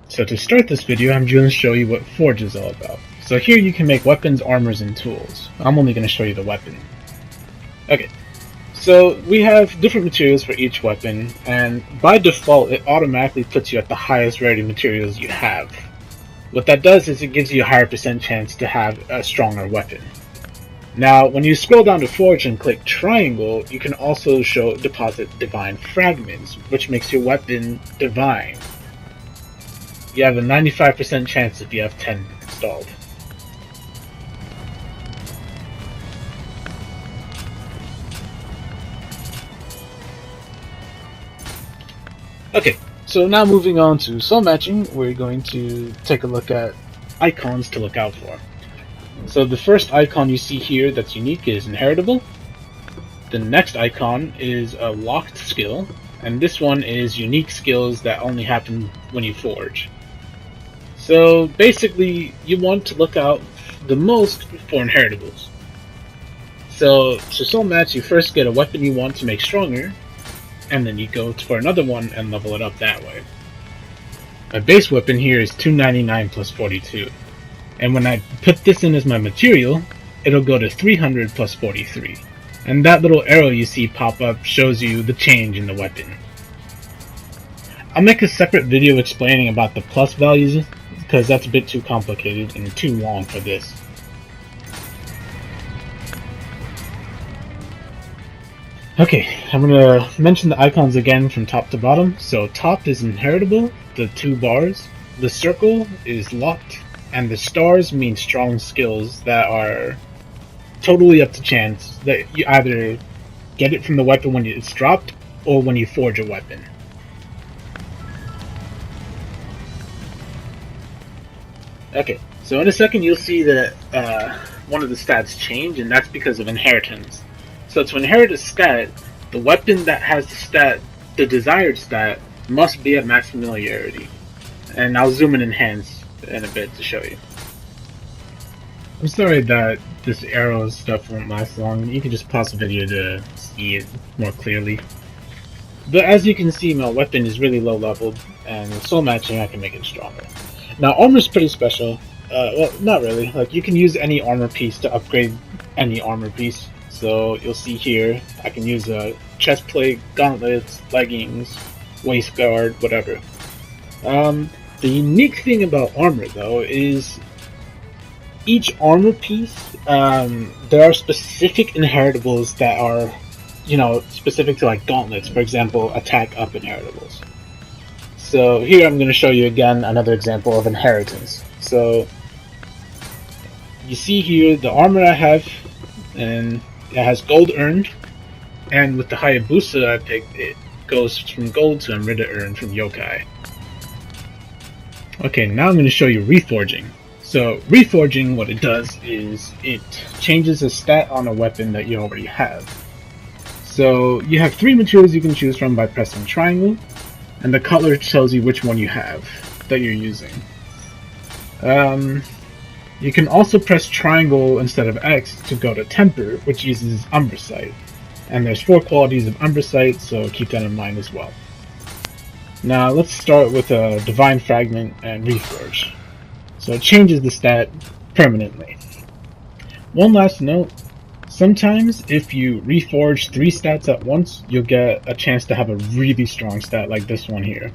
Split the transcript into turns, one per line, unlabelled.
So to start this video, I'm going to show you what Forge is all about. So here you can make weapons, armors, and tools. I'm only going to show you the weapon. Okay, so we have different materials for each weapon, and by default it automatically puts you at the highest rarity materials you have. What that does is it gives you a higher % chance to have a stronger weapon. Now, when you scroll down to Forge and click triangle, you can also deposit divine fragments, which makes your weapon divine. You have a 95% chance if you have 10 installed. Okay, so now moving on to soul matching, we're going to take a look at icons to look out for. So the first icon you see here that's unique is inheritable. The next icon is a locked skill, and this one is unique skills that only happen when you forge. So basically, you want to look out the most for inheritables. So to soul match, you first get a weapon you want to make stronger, and then you go for another one and level it up that way. My base weapon here is 299 plus 42, and when I put this in as my material, it'll go to 300 plus 43, and that little arrow you see pop up shows you the change in the weapon. I'll make a separate video explaining about the plus values, because that's a bit too complicated and too long for this. Okay, I'm going to mention the icons again from top to bottom. So top is inheritable, the 2 bars, the circle is locked, and the stars mean strong skills that are totally up to chance that you either get it from the weapon when it's dropped or when you forge a weapon. Okay, so in a second you'll see that one of the stats change, and that's because of inheritance. So to inherit a stat, the weapon that has the desired stat, must be at max familiarity. And I'll zoom in and enhance in a bit to show you. I'm sorry that this arrow stuff won't last long. You can just pause the video to see it more clearly. But as you can see, my weapon is really low leveled, and with soul matching I can make it stronger. Now armor is pretty special. Well, not really. Like, you can use any armor piece to upgrade any armor piece. So you'll see here, I can use a chest plate, gauntlets, leggings, waist guard, whatever. The unique thing about armor, though, is each armor piece, there are specific inheritables that are, specific to like gauntlets. For example, attack up inheritables. So here I'm going to show you again another example of inheritance. So you see here the armor I have, and it has gold earned, and with the Hayabusa I picked, it goes from gold to Amrita earned from yokai. Okay, now I'm going to show you reforging. So reforging, what it does is it changes a stat on a weapon that you already have. So you have 3 materials you can choose from by pressing triangle, and the color tells you which one you have that you're using. You can also press triangle instead of X to go to temper, which uses umbracite. And there's 4 qualities of umbracite, so keep that in mind as well. Now let's start with a divine fragment and reforge. So it changes the stat permanently. One last note, sometimes if you reforge 3 stats at once, you'll get a chance to have a really strong stat like this one here.